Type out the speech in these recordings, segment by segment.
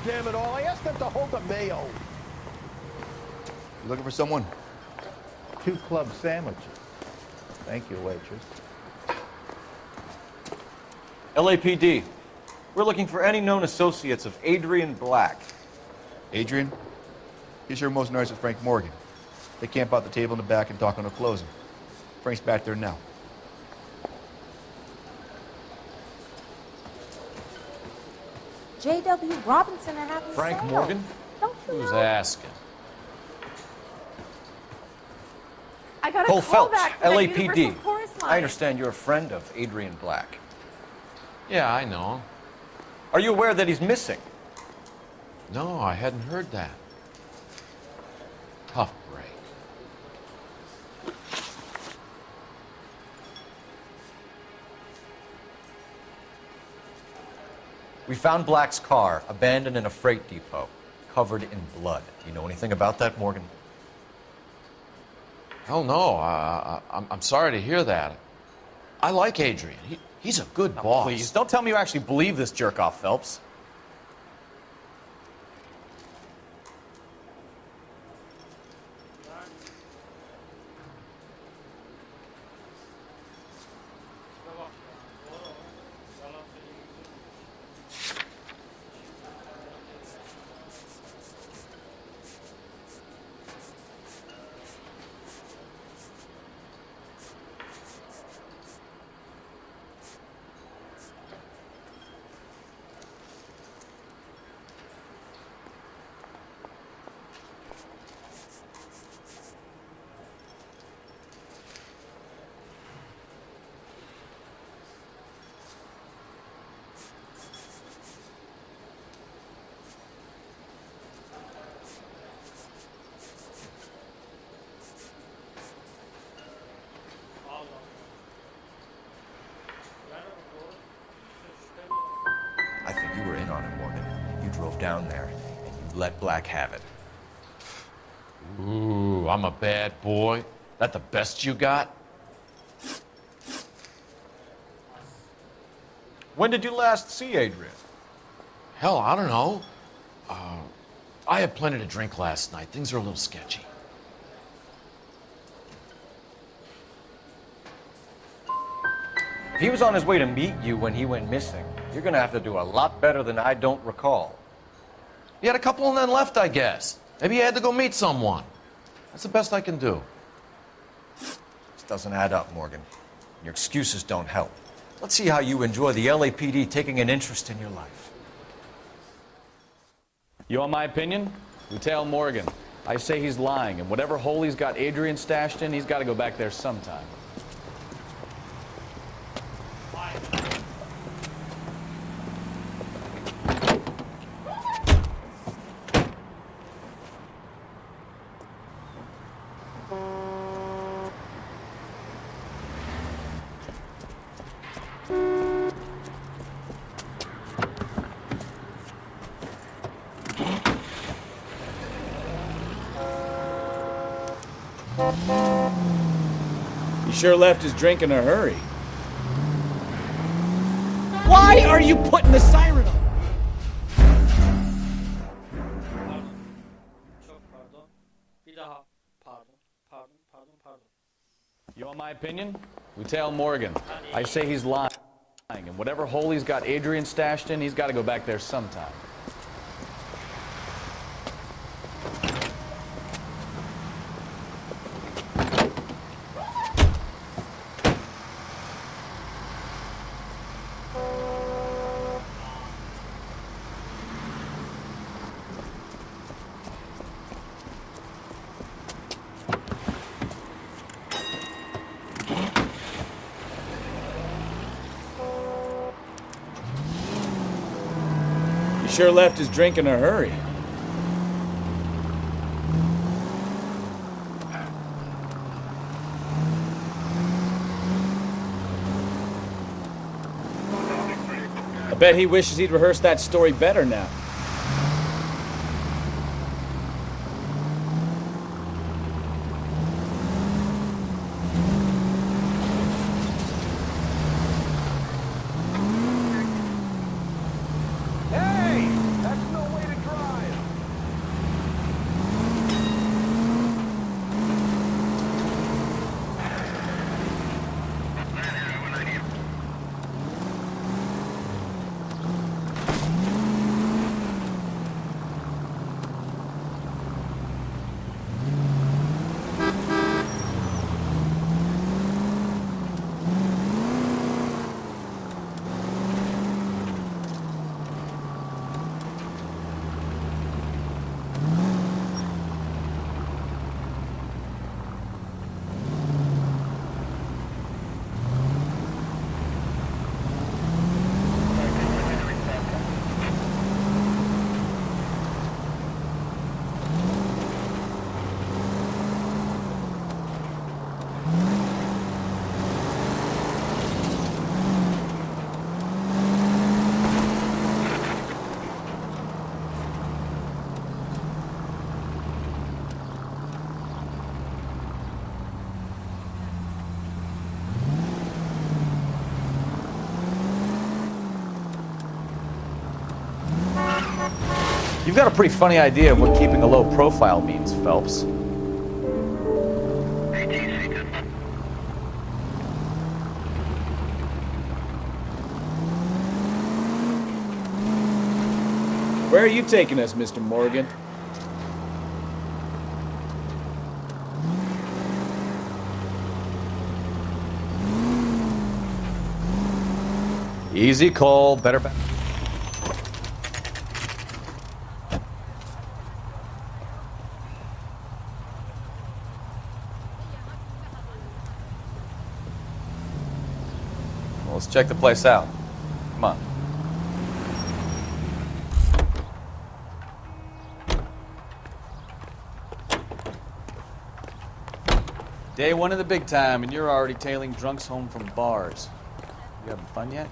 damn it all. I asked them to hold the mayo. You looking for someone? 2 club sandwiches. Thank you, waitress. LAPD. We're looking for any known associates of Adrian Black. Adrian? He's here most nights with Frank Morgan. They camp out the table in the back and talk on a closing. Frank's back there now. J.W. Robinson are having Frank sale. Morgan? Don't you Who's know? asking? I got a Cole call Phelps, back from the LAPD. Universal Chorus Line. I understand you're a friend of Adrian Black. Yeah, I know. Are you aware that he's missing? No, I hadn't heard that. Tough break. We found Black's car abandoned in a freight depot, covered in blood. Do you know anything about that, Morgan? Hell no. I'm sorry to hear that. I like Adrian. He's a good boss. Please, don't tell me you actually believe this jerk-off, Phelps. I think you were in on it, Morgan. You drove down there, and you let Black have it. Ooh, I'm a bad boy. That the best you got? When did you last see Adrian? Hell, I don't know. I had plenty to drink last night. Things are a little sketchy. If he was on his way to meet you when he went missing, you're gonna have to do a lot better than I don't recall. He had a couple and then left, I guess. Maybe he had to go meet someone. That's the best I can do. This doesn't add up, Morgan. Your excuses don't help. Let's see how you enjoy the LAPD taking an interest in your life. You want my opinion? Lieutenant Morgan. I say he's lying, and whatever hole he's got Adrian stashed in, he's got to go back there sometime. He sure left his drink in a hurry. Why are you putting the siren on? You want my opinion? Lieutenant Morgan. I say he's lying, and whatever hole he's got Adrian stashed in, he's got to go back there sometime. He sure left his drink in a hurry. I bet he wishes he'd rehearsed that story better now. Hey, that's no way You've got a pretty funny idea of what keeping a low profile means, Phelps. Where are you taking us, Mr. Morgan? Easy, Cole. Better back. Well, let's check the place out. Come on. Day one of the big time, and you're already tailing drunks home from bars. You having fun yet?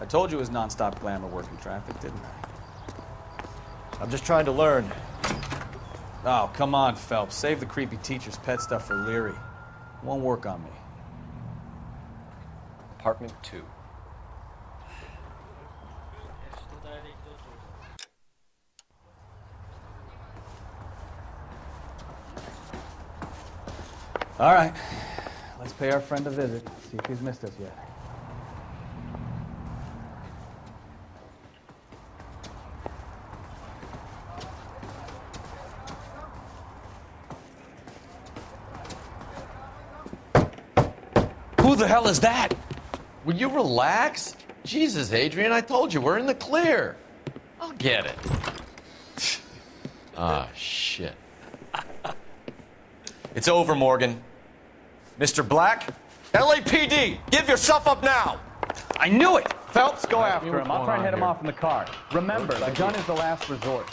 I told you it was non-stop glamour working traffic, didn't I? I'm just trying to learn. Oh, come on, Phelps. Save the creepy teacher's pet stuff for Leary. It won't work on me. Apartment 2. All right. Let's pay our friend a visit. See if he's missed us yet. Who the hell is that? Will you relax? Jesus, Adrian, I told you, we're in the clear. I'll get it. Ah, shit. It's over, Morgan. Mr. Black, LAPD, give yourself up now! I knew it! Phelps, go Ask me after him. what's I'll going try and on hit him here. off in the car. Remember, the gun is the last resort.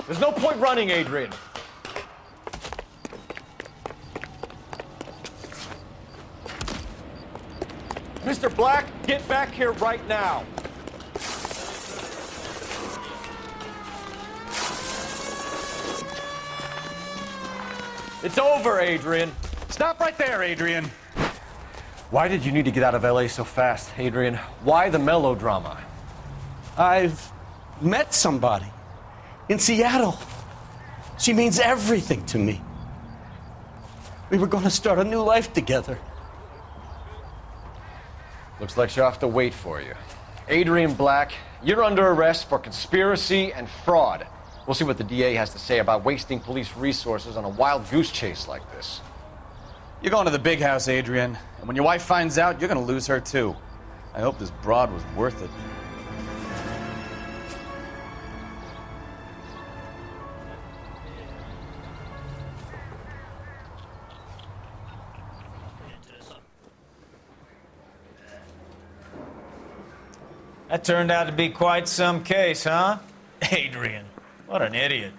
There's no point running, Adrian. Mr. Black, get back here right now. It's over, Adrian. Stop right there, Adrian. Why did you need to get out of LA so fast, Adrian? Why the melodrama? I've met somebody in Seattle. She means everything to me. We were going to start a new life together. Looks like she'll have to wait for you. Adrian Black, you're under arrest for conspiracy and fraud. We'll see what the DA has to say about wasting police resources on a wild goose chase like this. You're going to the big house, Adrian. And when your wife finds out, you're going to lose her, too. I hope this broad was worth it. That turned out to be quite some case, huh? Adrian, what an idiot.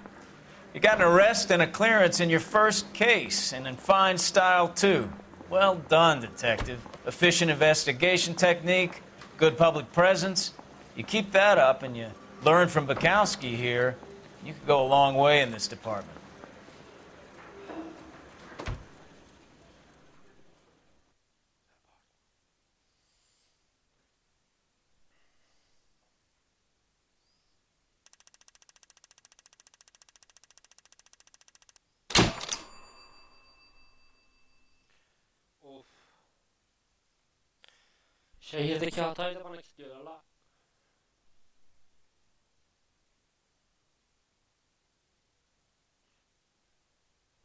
You got an arrest and a clearance in your first case, and in fine style, too. Well done, detective. Efficient investigation technique, good public presence. You keep that up and you learn from Bukowski here, you could go a long way in this department. Şehirdeki hatayı da bana kilitliyorlar la.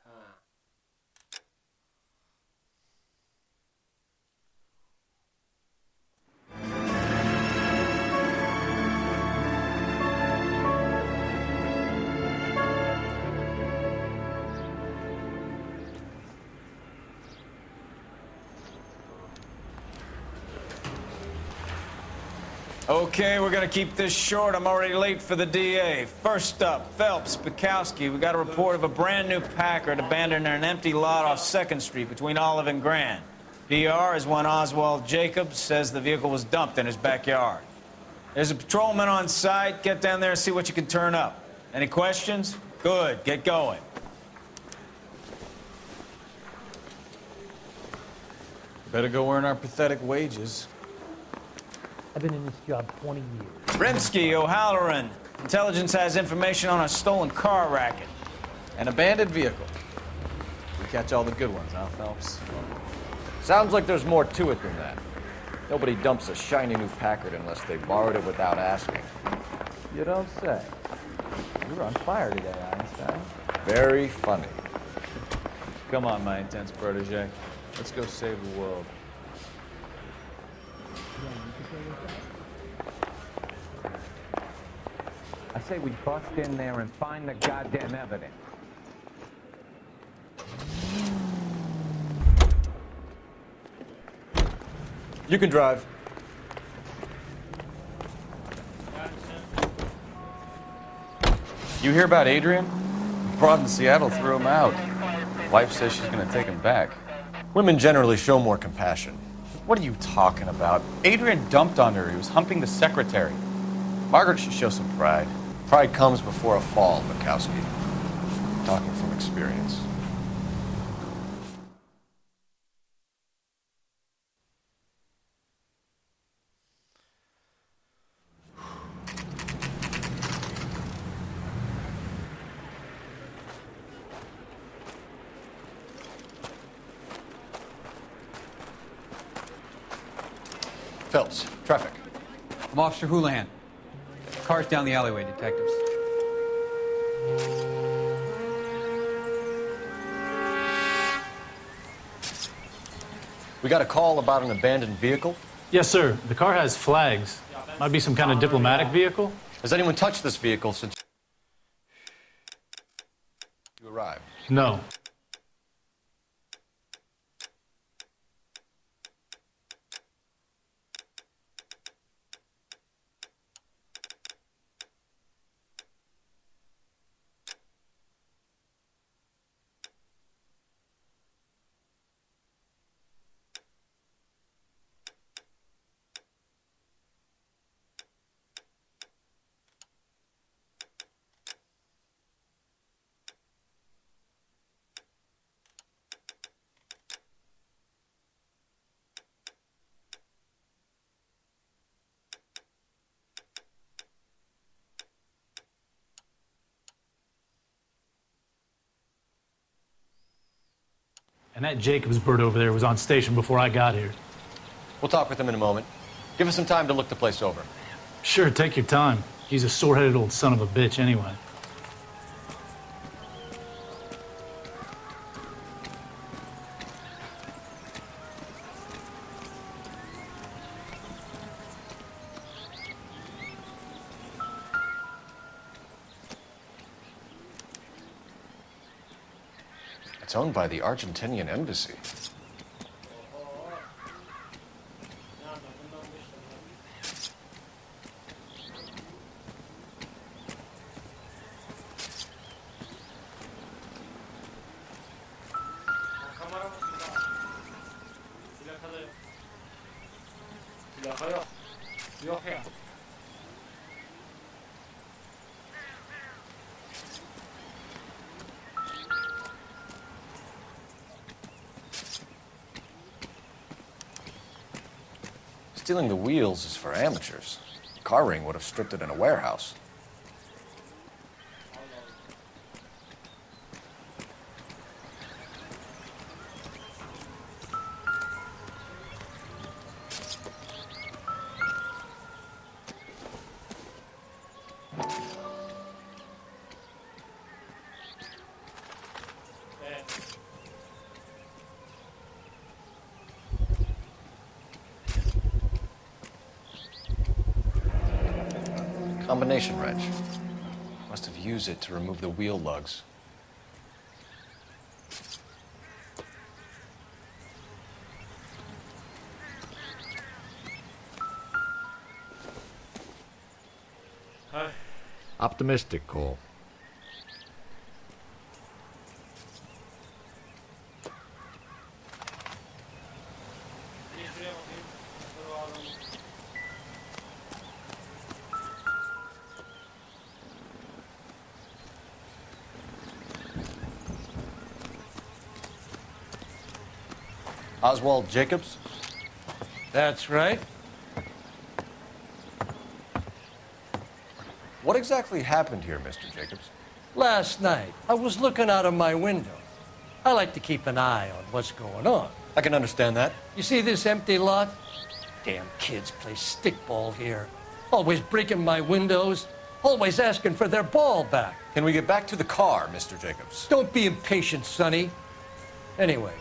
Ha. Okay, we're gonna keep this short. I'm already late for the DA. First up, Phelps, Bukowski. We got a report of a brand new Packard abandoned in an empty lot off 2nd Street between Olive and Grand. PR is one Oswald Jacobs says the vehicle was dumped in his backyard. There's a patrolman on site. Get down there and see what you can turn up. Any questions? Good, get going. Better go earn our pathetic wages. I've been in this job 20 years. Rimsky, O'Halloran. Intelligence has information on a stolen car racket. An abandoned vehicle. We catch all the good ones, huh, Phelps? Sounds like there's more to it than that. Nobody dumps a shiny new Packard unless they borrowed it without asking. You don't say. You're on fire today, Einstein. Very funny. Come on, my intense protege. Let's go save the world. I say we bust in there and find the goddamn evidence. You can drive. You hear about Adrian? Broad in Seattle threw him out. Wife says she's gonna take him back. Women generally show more compassion. What are you talking about? Adrian dumped on her. He was humping the secretary. Margaret should show some pride. Pride comes before a fall, Bukowski. Talking from experience. Phelps, traffic. I'm Officer Houlihan. Car's down the alleyway, detectives. We got a call about an abandoned vehicle. Yes, sir. The car has flags. Might be some kind of diplomatic vehicle. Has anyone touched this vehicle since you arrived? No. And that Jacobs bird over there was on station before I got here. We'll talk with him in a moment. Give us some time to look the place over. Sure, take your time. He's a sore-headed old son of a bitch anyway. It's owned by the Argentinian embassy. Stealing the wheels is for amateurs. Car ring would have stripped it in a warehouse. Combination wrench. Must have used it to remove the wheel lugs. Optimistic, Cole. Oswald Jacobs? That's right. What exactly happened here, Mr. Jacobs? Last night, I was looking out of my window. I like to keep an eye on what's going on. I can understand that. You see this empty lot? Damn kids play stickball here. Always breaking my windows. Always asking for their ball back. Can we get back to the car, Mr. Jacobs? Don't be impatient, Sonny. Anyways,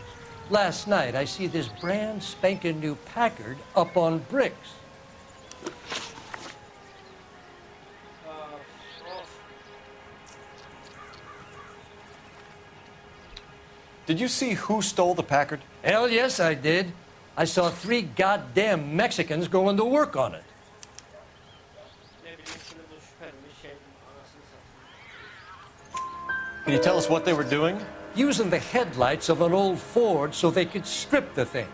last night I see this brand spanking new Packard up on bricks. Did you see who stole the Packard? Hell yes, I did. I saw 3 goddamn Mexicans going to work on it. Can you tell us what they were doing? Using the headlights of an old Ford so they could strip the thing.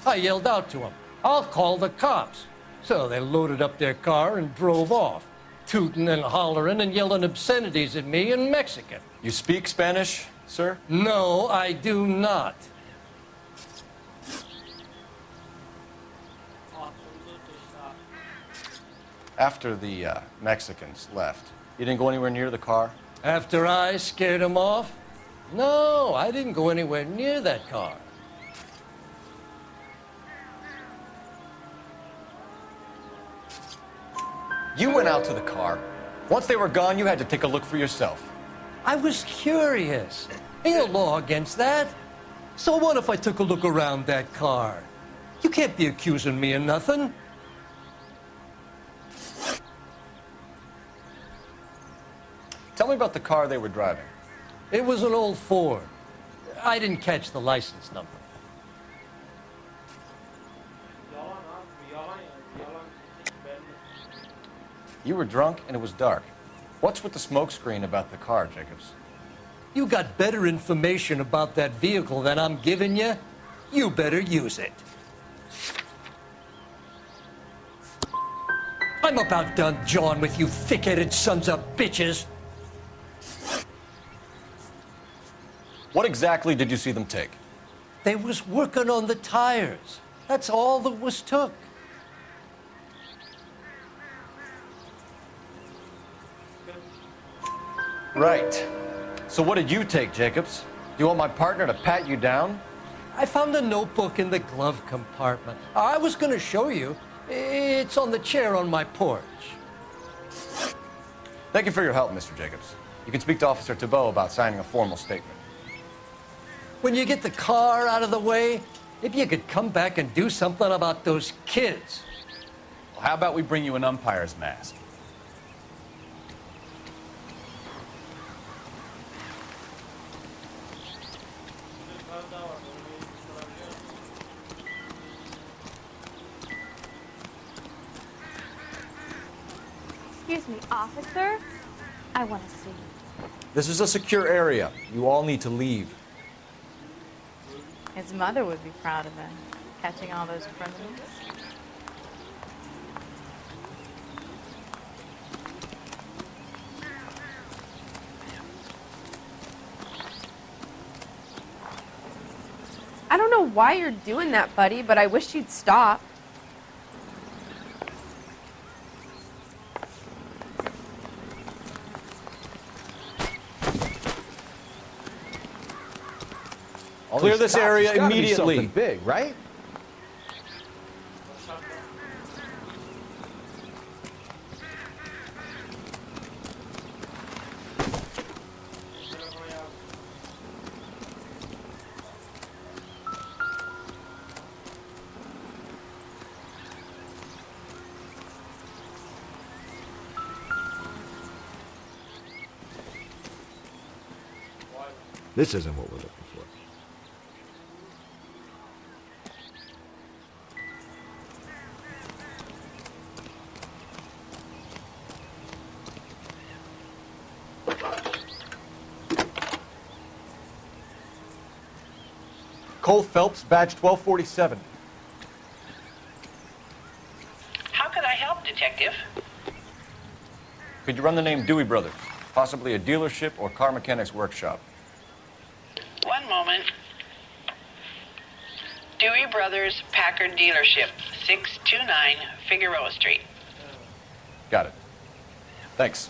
I yelled out to them, "I'll call the cops." So they loaded up their car and drove off, tooting and hollering and yelling obscenities at me in Mexican. You speak Spanish, sir? No, I do not. After the Mexicans left, you didn't go anywhere near the car? After I scared them off? No, I didn't go anywhere near that car. You went out to the car. Once they were gone, you had to take a look for yourself. I was curious. Ain't no law against that. So what if I took a look around that car? You can't be accusing me of nothing. Tell me about the car they were driving. It was an old Ford. I didn't catch the license number. You were drunk and it was dark. What's with the smoke screen about the car, Jacobs? You got better information about that vehicle than I'm giving you. You better use it. I'm about done jawing with you thick-headed sons of bitches. What exactly did you see them take? They was working on the tires. That's all that was took. Right. So what did you take, Jacobs? Do you want my partner to pat you down? I found a notebook in the glove compartment. I was going to show you. It's on the chair on my porch. Thank you for your help, Mr. Jacobs. You can speak to Officer Thibault about signing a formal statement. When you get the car out of the way, maybe you could come back and do something about those kids. Well, how about we bring you an umpire's mask? Excuse me, officer? I want to see you. This is a secure area. You all need to leave. His mother would be proud of him, catching all those criminals. I don't know why you're doing that, buddy, but I wish you'd stop. Clear this area immediately. Something big, right? This isn't what we're looking for. Cole Phelps, badge 1247. How can I help, Detective? Could you run the name Dewey Brothers? Possibly a dealership or car mechanics workshop. One moment. Dewey Brothers Packard Dealership, 629 Figueroa Street. Got it. Thanks.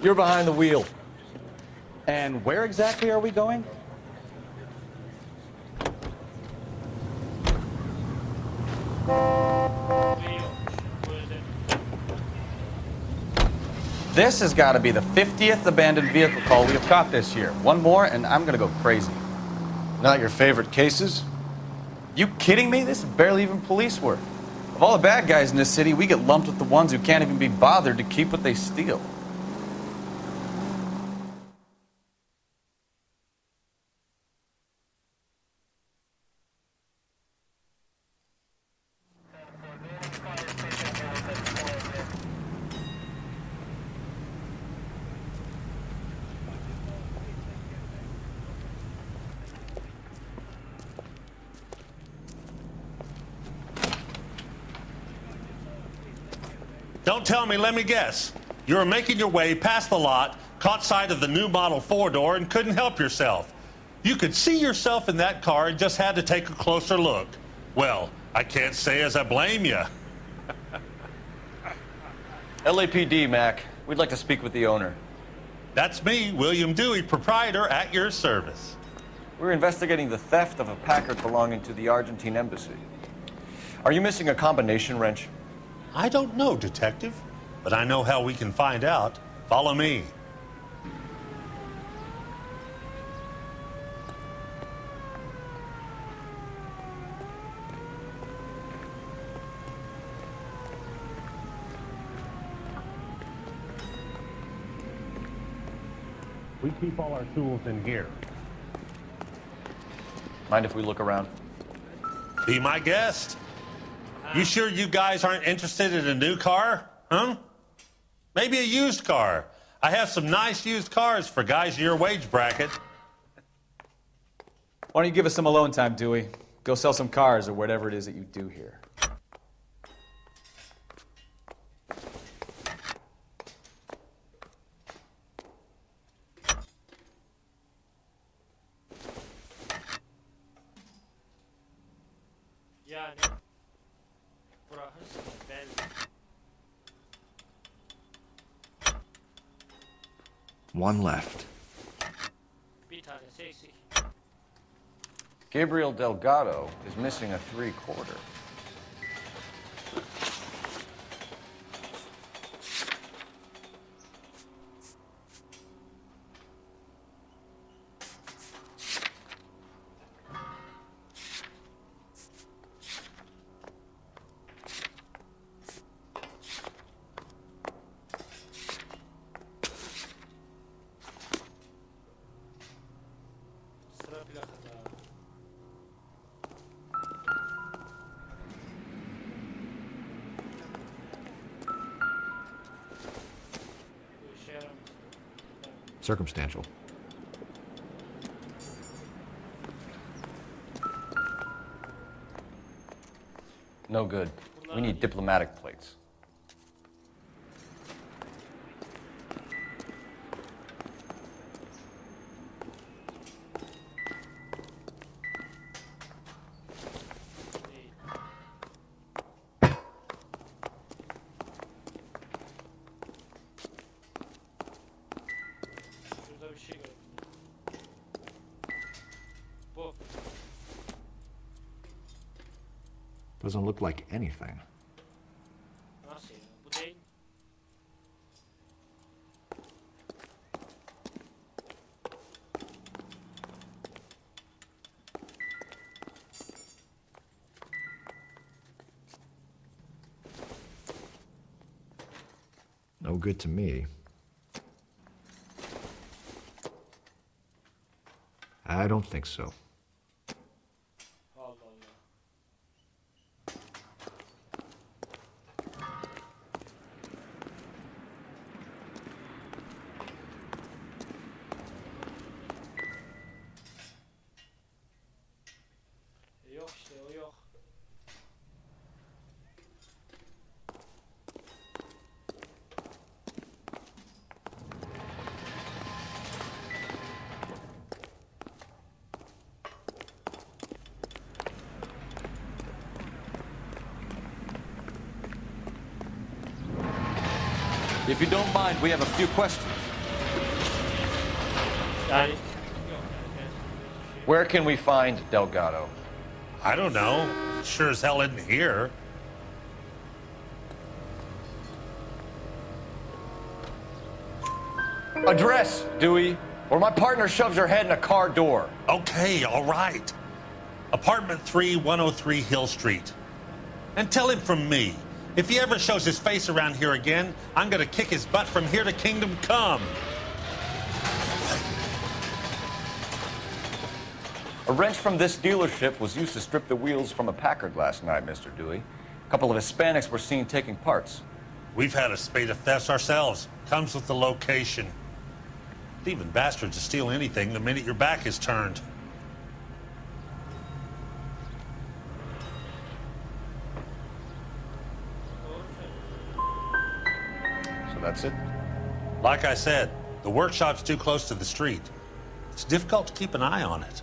You're behind the wheel. And where exactly are we going? This has got to be the 50th abandoned vehicle call we have caught this year. One more, and I'm going to go crazy. Not your favorite cases? You kidding me? This is barely even police work. Of all the bad guys in this city, we get lumped with the ones who can't even be bothered to keep what they steal. Don't tell me, let me guess. You were making your way past the lot, caught sight of the new model 4-door, and couldn't help yourself. You could see yourself in that car and just had to take a closer look. Well, I can't say as I blame you. LAPD, Mac. We'd like to speak with the owner. That's me, William Dewey, proprietor, at your service. We're investigating the theft of a Packard belonging to the Argentine embassy. Are you missing a combination wrench? I don't know, Detective, but I know how we can find out. Follow me. We keep all our tools in here. Mind if we look around? Be my guest. You sure you guys aren't interested in a new car? Huh? Maybe a used car. I have some nice used cars for guys in your wage bracket. Why don't you give us some alone time, Dewey? Go sell some cars or whatever it is that you do here. One left. Gabriel Delgado is missing a 3/4. Circumstantial. No good. We need diplomatic plates. Doesn't look like anything. No good to me. I don't think so. If you don't mind, we have a few questions. Where can we find Delgado? I don't know. Sure as hell isn't here. Address, Dewey, or my partner shoves her head in a car door. Okay, all right. Apartment 3, 103 Hill Street. And tell him from me, if he ever shows his face around here again, I'm gonna kick his butt from here to kingdom come. A wrench from this dealership was used to strip the wheels from a Packard last night, Mr. Dewey. A couple of Hispanics were seen taking parts. We've had a spate of thefts ourselves. Comes with the location. Thieving bastards will steal anything the minute your back is turned. So that's it? Like I said, the workshop's too close to the street. It's difficult to keep an eye on it.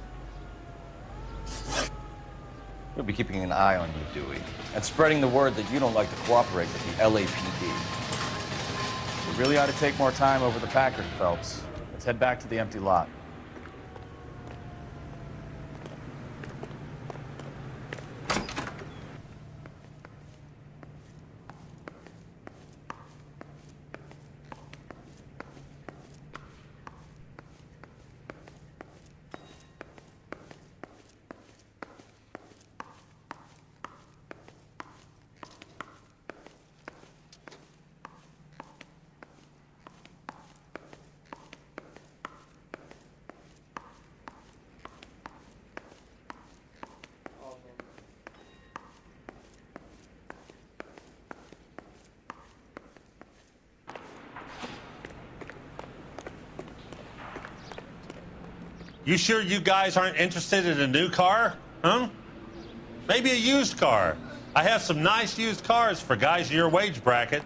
We'll be keeping an eye on you, Dewey, and spreading the word that you don't like to cooperate with the LAPD. We really ought to take more time over the Packard, Phelps. Let's head back to the empty lot. You sure you guys aren't interested in a new car? Huh? Maybe a used car. I have some nice used cars for guys in your wage bracket.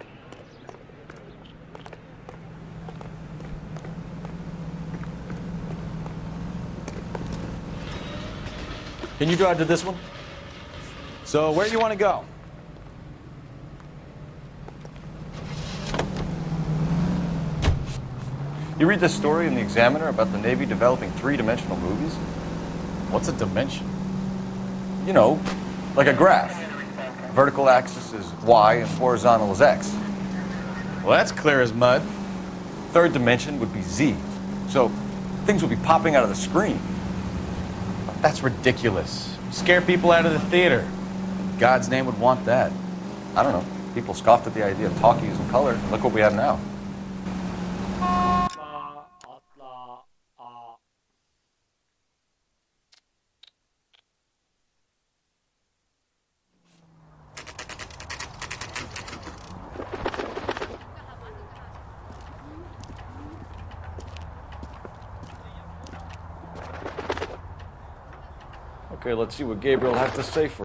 Can you drive to this one? So, where do you want to go? You read this story in the Examiner about the Navy developing three-dimensional movies? What's a dimension? You know, like a graph. Vertical axis is Y and horizontal is X. Well, that's clear as mud. Third dimension would be Z. So things would be popping out of the screen. That's ridiculous. Scare people out of the theater. In God's name would want that. I don't know. People scoffed at the idea of talkies in color. Look what we have now. Okay, let's see what Gabriel has to say for